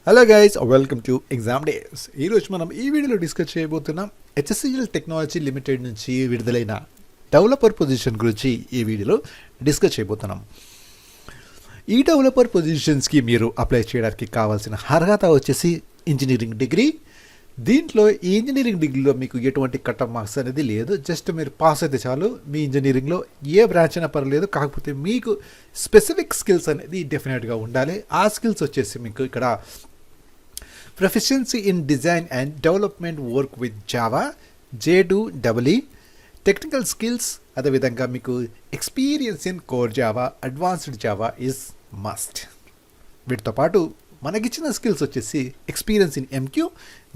Hello guys, welcome to Examdays. ఈరోజు మనం ఈ వీడియోలో డిస్కస్ చేయబోతున్నాం HCL టెక్నాలజీ లిమిటెడ్ నుంచి విడుదలైన డెవలపర్ పొజిషన్ గురించి ఈ వీడియోలో డిస్కస్ చేయబోతున్నాం. ఈ డెవలపర్ పొజిషన్స్కి మీరు అప్లై చేయడానికి కావాల్సిన అర్హత వచ్చేసి ఇంజనీరింగ్ డిగ్రీ. దీంట్లో ఈ ఇంజనీరింగ్ డిగ్రీలో మీకు ఎటువంటి కట్ ఆఫ్ మార్క్స్ అనేది లేదు. జస్ట్ మీరు పాస్ అయితే చాలు. మీ ఇంజనీరింగ్లో ఏ బ్రాంచ్ అయినా పర్లేదు, కాకపోతే మీకు స్పెసిఫిక్ స్కిల్స్ అనేది డెఫినెట్గా ఉండాలి. ఆ స్కిల్స్ వచ్చేసి మీకు ఇక్కడ proficiency in design and development work with Java, J2EE, technical skills, అదేవిధంగా మీకు experience in core Java, advanced Java is must. వీటితో పాటు మనకిచ్చిన స్కిల్స్ వచ్చేసి ఎక్స్పీరియన్స్ ఇన్ MQ,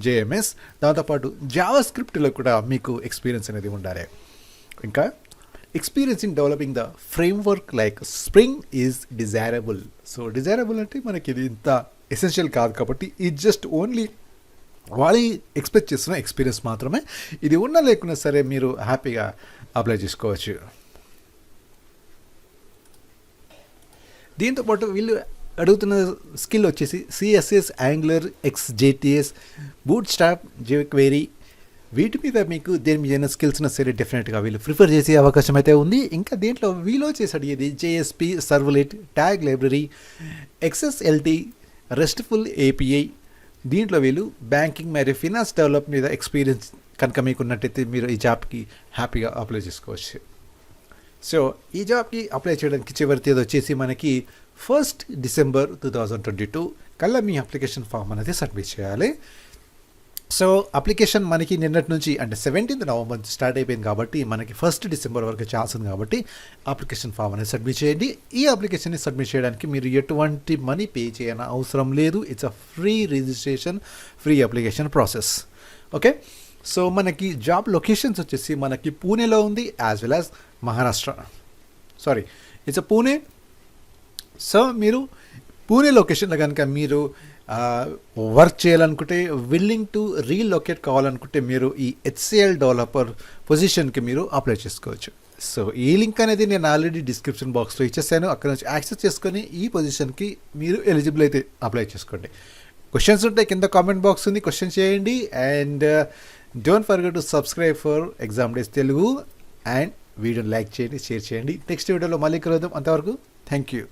JMS, దాంతోపాటు జావా స్క్రిప్ట్లో కూడా మీకు ఎక్స్పీరియన్స్ అనేది ఉండాలి. ఇంకా experience in developing the framework like spring is desirable. So desirable అంటే మనకి ఇది ఇంత ఎసెన్షియల్ కాదు, కాబట్టి ఇది జస్ట్ ఓన్లీ వాళ్ళు ఎక్స్పెక్ట్ చేస్తున్న ఎక్స్పీరియన్స్ మాత్రమే. ఇది ఉన్నా లేకున్నా సరే మీరు హ్యాపీగా అప్లై చేసుకోవచ్చు. దీంతోపాటు వీళ్ళు అడుగుతున్న స్కిల్ వచ్చేసి CSS, angular, XJTS, boot strap, jQuery, వీటి మీద మీకు దేని మీద స్కిల్స్ ఉన్న సరే డెఫినెట్గా వీళ్ళు ప్రిఫర్ చేసే అవకాశం అయితే ఉంది. ఇంకా దీంట్లో వీలో చేసి అడిగేది JSP, servlet, tag library, XSLT, RESTful API. దీంట్లో వీళ్ళు బ్యాంకింగ్ మరియు ఫినాన్స్ డెవలప్ మీద ఎక్స్పీరియన్స్ కనుక మీకు ఉన్నట్టయితే మీరు ఈ జాబ్కి హ్యాపీగా అప్లై చేసుకోవచ్చు. సో ఈ జాబ్కి అప్లై చేయడానికి చివరి తేదీ వచ్చేసి మనకి 1 December 2022 కల్లా మీ అప్లికేషన్ ఫామ్ అనేది సబ్మిట్ చేయాలి. సో అప్లికేషన్ మనకి నిన్నటి నుంచి అంటే 17th November స్టార్ట్ అయిపోయింది కాబట్టి మనకి 1 December వరకు ఛాన్స్ ఉంది కాబట్టి అప్లికేషన్ ఫామ్ అనేది సబ్మిట్ చేయండి. ఈ అప్లికేషన్ని సబ్మిట్ చేయడానికి మీరు ఎటువంటి మనీ పే చేయన అవసరం లేదు. It's a free registration, free application process. Okay, so మనకి జాబ్ లొకేషన్స్ వచ్చేసి మనకి పూణేలో ఉంది, as well as Maharashtra. Sorry, it's a Pune. So మీరు పూణే లొకేషన్లో కనుక మీరు వర్క్ చేయాలనుకుంటే, విల్లింగ్ టు రీలొకేట్ కావాలనుకుంటే మీరు ఈ HCL డెవలపర్ పొజిషన్కి మీరు అప్లై చేసుకోవచ్చు. సో ఈ లింక్ అనేది నేను ఆల్రెడీ డిస్క్రిప్షన్ బాక్స్లో ఇచ్చేసాను. అక్కడ నుంచి యాక్సెస్ చేసుకొని ఈ పొజిషన్కి మీరు ఎలిజిబుల్ అయితే అప్లై చేసుకోండి. క్వశ్చన్స్ ఉంటే కింద కామెంట్ బాక్స్ ఉంది, క్వశ్చన్ చేయండి. And don't forget to subscribe for Examdays Telugu. And వీడియోని లైక్ చేయండి, షేర్ చేయండి. నెక్స్ట్ వీడియోలో మళ్ళీ కలుద్దాం. అంతవరకు థ్యాంక్ యూ.